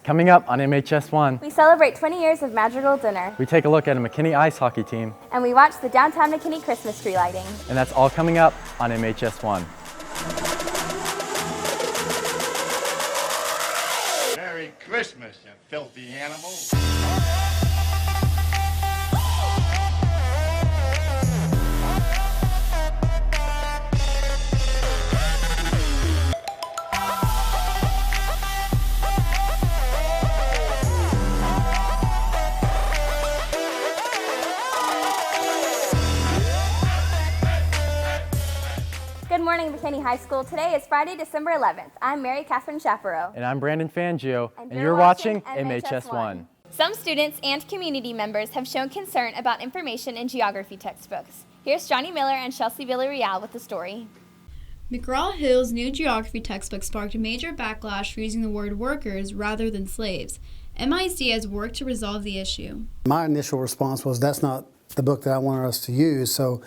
Coming up on MHS1, we celebrate 20 years of Madrigal Dinner. we take a look at a McKinney ice hockey team. And we watch the downtown McKinney Christmas tree lighting. And that's all coming up on MHS1. Merry Christmas, you filthy animal. Good morning, McKinney High School. Today is Friday, December 11th. I'm Mary Catherine Chaparro. And I'm Brandon Fangio, and you're watching MHS1. Some students and community members have shown concern about information in geography textbooks. Here's Johnny Miller and Chelsea Villarreal with the story. McGraw-Hill's new geography textbook sparked a major backlash for using the word workers rather than slaves. MISD has worked to resolve the issue. My initial response was, that's not the book that I wanted us to use, so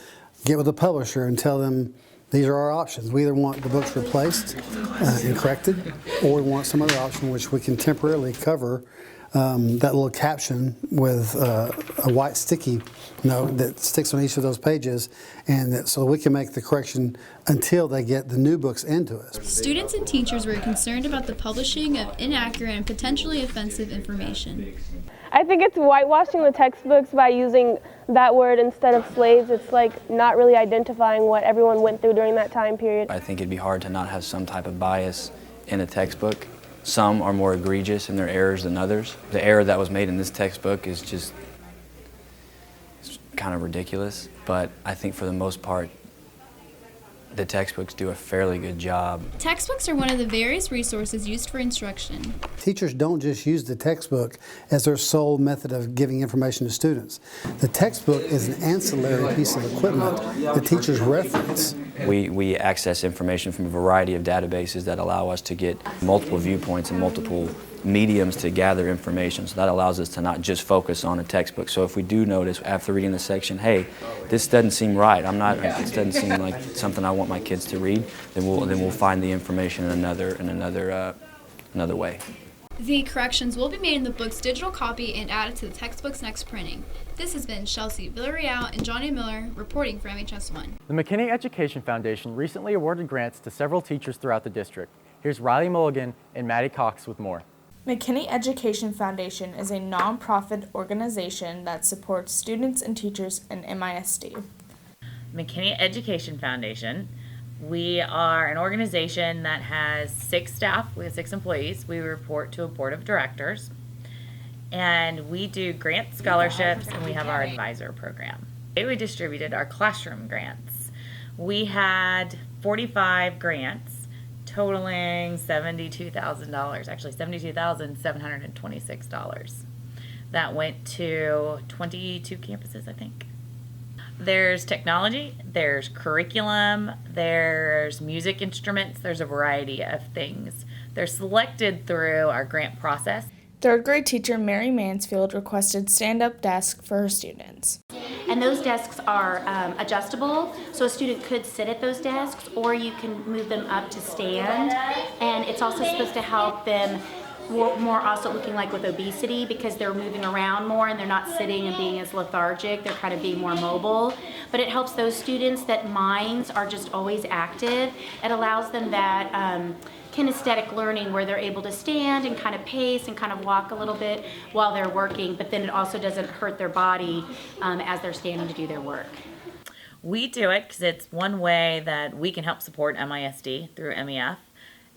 get with the publisher and tell them these are our options. We either want the books replaced and corrected, or we want some other option which we can temporarily cover that little caption with a white sticky note that sticks on each of those pages, and so we can make the correction until they get the new books into us. Students and teachers were concerned about the publishing of inaccurate and potentially offensive information. I think it's whitewashing the textbooks by using that word instead of slaves. It's like not really identifying what everyone went through during that time period. I think it'd be hard to not have some type of bias in a textbook. Some are more egregious in their errors than others. The error that was made in this textbook is just kind of ridiculous, but I think for the most part, the textbooks do a fairly good job. Textbooks are one of the various resources used for instruction. Teachers don't just use the textbook as their sole method of giving information to students. The textbook is an ancillary piece of equipment that teachers reference. We access information from a variety of databases that allow us to get multiple viewpoints and multiple mediums to gather information. So that allows us to not just focus on a textbook. So if we do notice after reading the section, hey, this doesn't seem right, this doesn't seem like something I want my kids to read, then we'll find the information in another way. The corrections will be made in the book's digital copy and added to the textbook's next printing. This has been Chelsea Villarreal and Johnny Miller reporting for MHS1. The McKinney Education Foundation recently awarded grants to several teachers throughout the district. Here's Riley Mulligan and Maddie Cox with more. McKinney Education Foundation is a nonprofit organization that supports students and teachers in MISD. McKinney Education Foundation, we are an organization that has 6 staff. We have 6 employees. We report to a board of directors, and we do grant scholarships, and we have our advisor program. Today we distributed our classroom grants. We had 45 grants totaling $72,000, actually $72,726. That went to 22 campuses, I think. There's technology, there's curriculum, there's music instruments, there's a variety of things. They're selected through our grant process. 3rd grade teacher Mary Mansfield requested stand-up desks for her students. And those desks are adjustable, so a student could sit at those desks, or you can move them up to stand. And it's also supposed to help them more also looking like with obesity, because they're moving around more and they're not sitting and being as lethargic. They're kind of being more mobile. But it helps those students that minds are just always active. It allows them that kinesthetic learning where they're able to stand and kind of pace and kind of walk a little bit while they're working, but then it also doesn't hurt their body as they're standing to do their work. We do it because it's one way that we can help support MISD through MEF,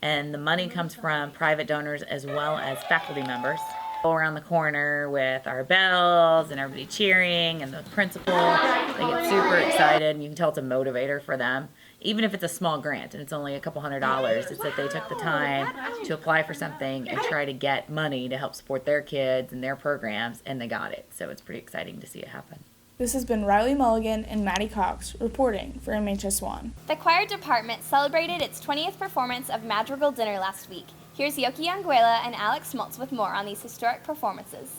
and the money comes from private donors as well as faculty members. Go around the corner with our bells and everybody cheering and the principal. They get super excited, and you can tell it's a motivator for them. Even if it's a small grant and it's only a couple $100, it's that they took the time to apply for something and try to get money to help support their kids and their programs, and they got it. So it's pretty exciting to see it happen. This has been Riley Mulligan and Maddie Cox reporting for MHS1. The choir department celebrated its 20th performance of Madrigal Dinner last week. Here's Yoki Anguela and Alex Schmaltz with more on these historic performances.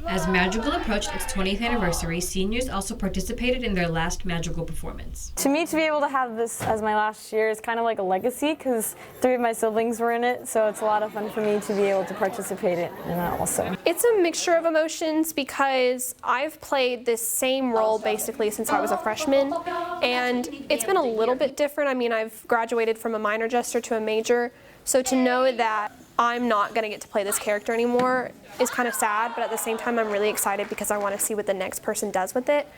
As Madrigal approached its 20th anniversary, seniors also participated in their last Madrigal performance. To me, to be able to have this as my last year is kind of like a legacy because 3 of my siblings were in it, so it's a lot of fun for me to be able to participate in that also. It's a mixture of emotions because I've played this same role basically since I was a freshman, and it's been a little bit different. I mean, I've graduated from a minor jester to a major, so to know that I'm not going to get to play this character anymore is kind of sad, but at the same time I'm really excited because I want to see what the next person does with it.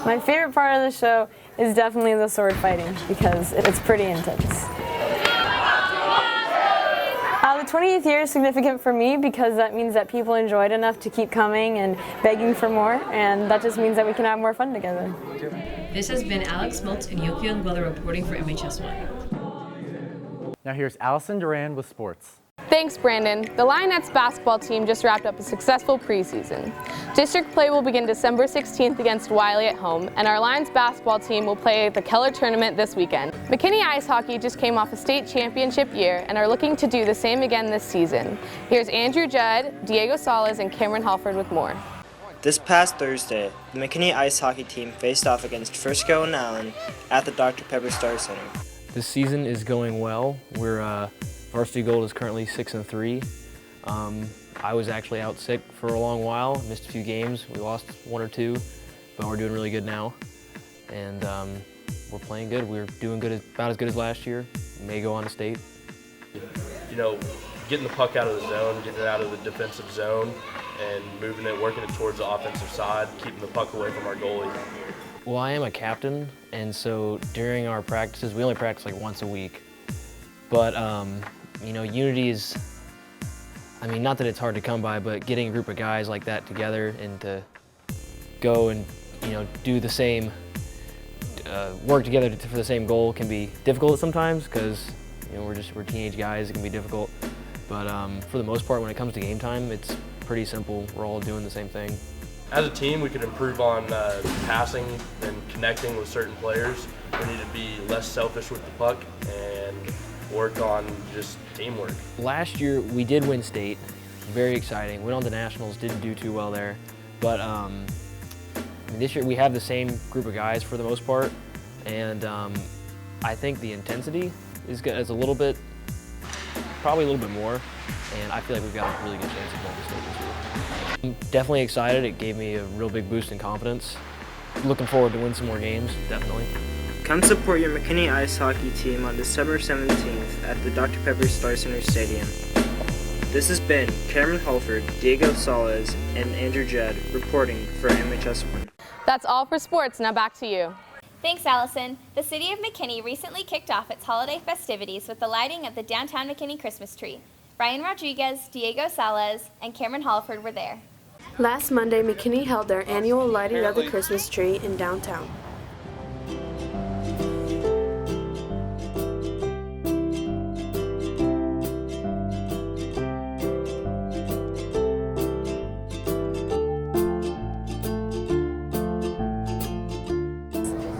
My favorite part of the show is definitely the sword fighting because it's pretty intense. The 20th year is significant for me because that means that people enjoyed enough to keep coming and begging for more, and that just means that we can have more fun together. This has been Alex Miltz and Yokio Nguela reporting for MHS1. Now here's Allison Duran with sports. Thanks, Brandon. The Lionettes basketball team just wrapped up a successful preseason. District play will begin December 16th against Wiley at home, and our Lions basketball team will play the Keller tournament this weekend. McKinney ice hockey just came off a state championship year and are looking to do the same again this season. Here's Andrew Judd, Diego Salas, and Cameron Halford with more. This past Thursday, the McKinney ice hockey team faced off against Frisco and Allen at the Dr. Pepper Star Center. This season is going well. We're varsity gold is currently 6-3. I was actually out sick for a long while, missed a few games. We lost 1 or 2, but we're doing really good now. And we're playing good. We're doing good, about as good as last year. May go on to state. You know, getting the puck out of the zone, getting it out of the defensive zone, and moving it, working it towards the offensive side, keeping the puck away from our goalie. Well, I am a captain, and so during our practices, we only practice like once a week. But, you know, unity is, I mean, not that it's hard to come by, but getting a group of guys like that together and to go and, you know, do the same, work together for the same goal can be difficult sometimes because, you know, we're teenage guys, it can be difficult. But for the most part, when it comes to game time, it's pretty simple. We're all doing the same thing. As a team, we could improve on passing and connecting with certain players. We need to be less selfish with the puck and work on just teamwork. Last year, we did win state. Very exciting. Went on to nationals, didn't do too well there. But this year, we have the same group of guys for the most part. And I think the intensity is a little bit, probably a little bit more. And I feel like we've got a really good chance of going to state this year. I'm definitely excited. It gave me a real big boost in confidence. Looking forward to win some more games, definitely. Come support your McKinney ice hockey team on December 17th at the Dr. Pepper Star Center Stadium. This has been Cameron Halford, Diego Salas, and Andrew Judd reporting for MHS1. That's all for sports. Now back to you. Thanks, Allison. The city of McKinney recently kicked off its holiday festivities with the lighting of the downtown McKinney Christmas tree. Ryan Rodriguez, Diego Salas, and Cameron Halford were there. Last Monday, McKinney held their annual lighting of the Christmas tree in downtown.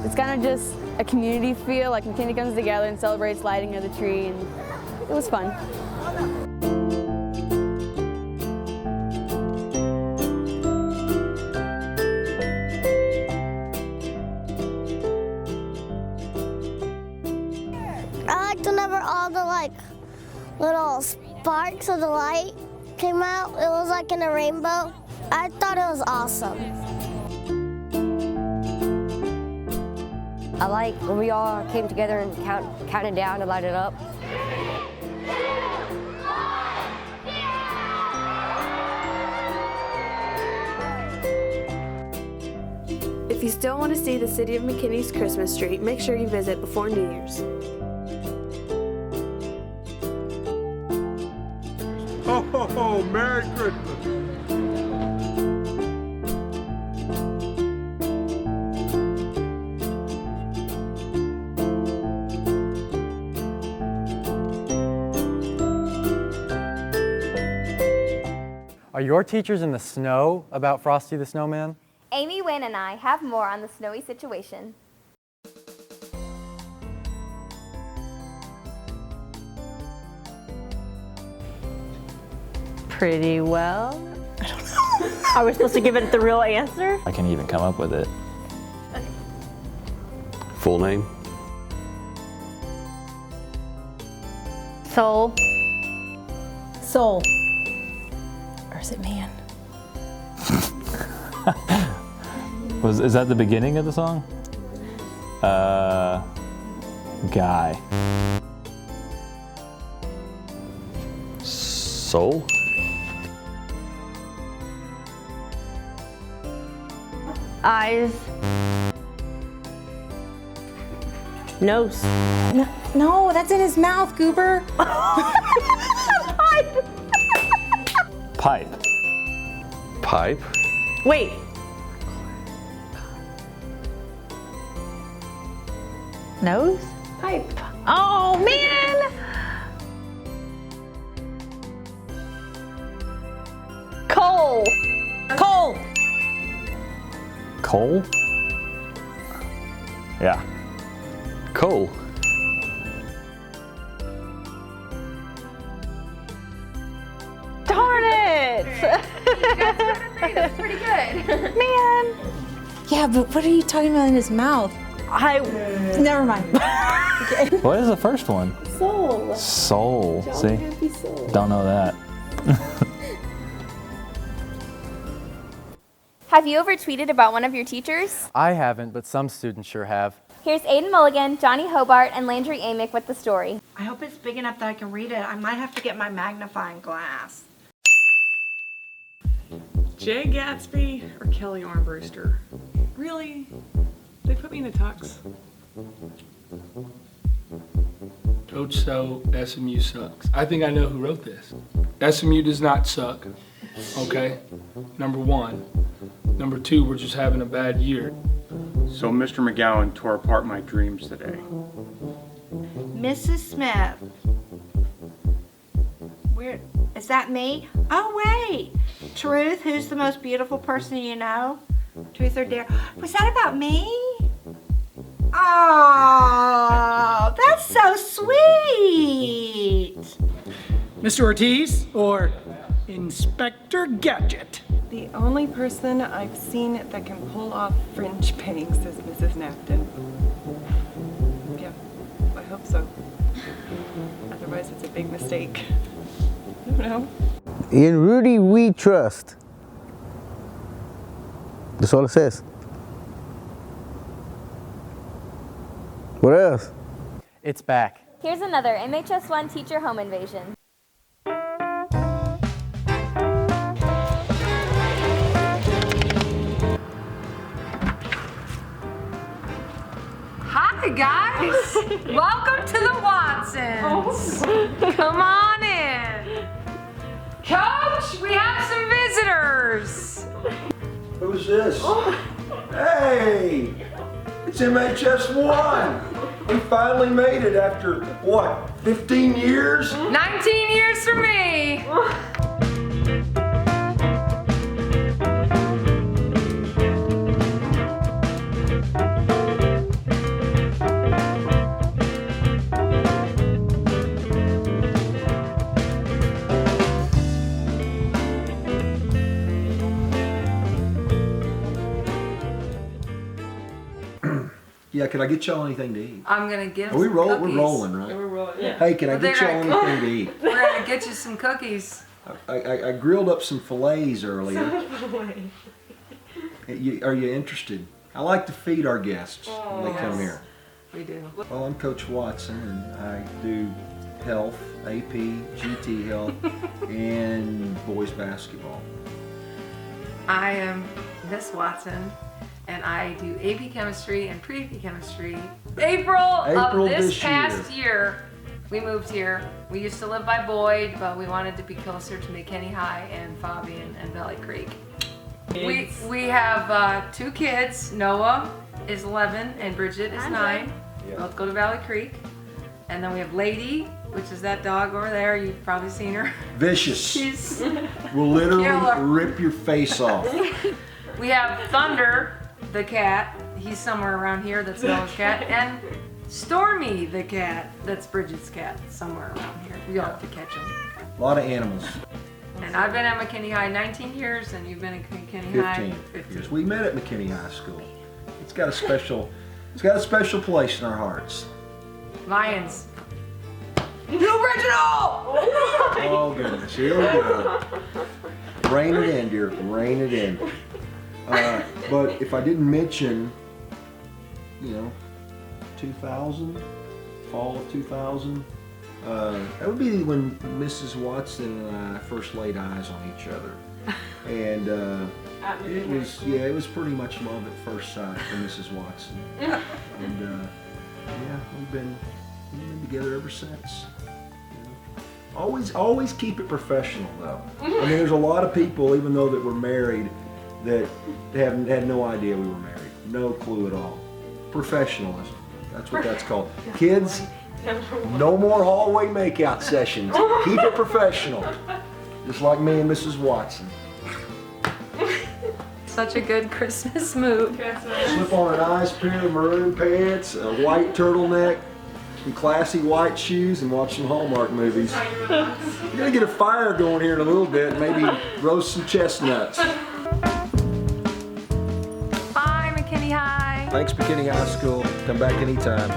It's kind of just a community feel, like McKinney comes together and celebrates lighting of the tree, and it was fun. I liked whenever all the little sparks of the light came out. It was like in a rainbow. I thought it was awesome. I like when we all came together and counted down to light it up. If you still want to see the City of McKinney's Christmas tree, make sure you visit before New Year's. Ho, ho, ho, Merry Christmas. Are your teachers in the snow about Frosty the Snowman? Amy Wynn and I have more on the snowy situation. Pretty well. I don't know. Are we supposed to give it the real answer? I can't even come up with it. Full name? Soul. Soul. Or is it man? Is that the beginning of the song? Guy. Soul? Eyes. Nose. No, that's in his mouth, Goober. Pipe. Pipe? Wait. Nose? Pipe. Oh, man! Coal. Coal. Coal? Yeah. Coal. Darn it! That's pretty good. Man. Yeah, but what are you talking about in his mouth? Never mind. What is the first one? Soul. Soul. Jolly See? happy soul. Don't know that. Have you ever tweeted about one of your teachers? I haven't, but some students sure have. Here's Aiden Mulligan, Johnny Hobart, and Landry Amick with the story. I hope it's big enough that I can read it. I might have to get my magnifying glass. Jay Gatsby or Kelly Armbruster? Really? They put me in a tux. Coach So, SMU sucks. I think I know who wrote this. SMU does not suck, okay? Number one. Number two, we're just having a bad year. So Mr. McGowan tore apart my dreams today. Mrs. Smith. Where is that me? Oh wait. Truth, who's the most beautiful person you know? Truth or dare? Was that about me? Oh, that's so sweet. Mr. Ortiz or Inspector Gadget? The only person I've seen that can pull off fringe bangs is Mrs. Napton. Yeah, I hope so. Otherwise, it's a big mistake. I don't know. In Rudy, we trust. That's all it says. What else? It's back. Here's another MHS1 teacher home invasion. Hi guys! Welcome to the Watsons! Come on in! Coach, we have some visitors! Who's this? Hey! It's MHS1! We finally made it after, what, 15 years? 19 years for me! Yeah, can I get y'all anything to eat? I'm gonna give Are we some rolling? cookies. We're rolling, right? Yeah, we're rolling. Yeah. Hey, can I get y'all Well, anything to eat? We're gonna get you some cookies. I grilled up some fillets earlier. Are you interested? I like to feed our guests when they come here. We do. Well, I'm Coach Watson, and I do health, AP, GT health, and boys basketball. I am Miss Watson, and I do AP Chemistry and Pre-AP Chemistry. April of this past year, we moved here. We used to live by Boyd, but we wanted to be closer to McKinney High and Fabian and Valley Creek. We have 2 kids. Noah is 11 and Bridget is 9. Both go to Valley Creek. And then we have Lady, which is that dog over there. You've probably seen her. Vicious. She's will literally killer. rip your face off. We have Thunder, the cat. He's somewhere around here. That's Noah's cat. And Stormy, the cat. That's Bridget's cat. Somewhere around here. We all have to catch him. A lot of animals. And I've been at McKinney High 19 years, and you've been at McKinney High 15 years. We met at McKinney High School. It's got a special place in our hearts. Lions. New original! Oh goodness, here we go. Rein it in, dear, rein it in. But if I didn't mention, 2000, fall of 2000, that would be when Mrs. Watson and I first laid eyes on each other. And it was pretty much love at first sight for Mrs. Watson. And we've been together ever since. Always keep it professional though. I mean, there's a lot of people, even though that we're married, that had no idea we were married. No clue at all. Professionalism. That's what that's called. Kids, no more hallway makeout sessions. Keep it professional. Just like me and Mrs. Watson. Such a good Christmas move. Slip on a nice pair of maroon pants, a white turtleneck, some classy white shoes, and watch some Hallmark movies. We're gonna get a fire going here in a little bit, maybe roast some chestnuts. Bye, McKinney High. Thanks, McKinney High School. Come back anytime.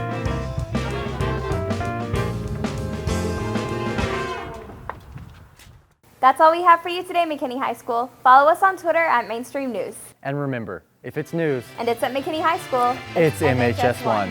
That's all we have for you today, McKinney High School. Follow us on Twitter at Mainstream News. And remember, if it's news and it's at McKinney High School, it's MHS1.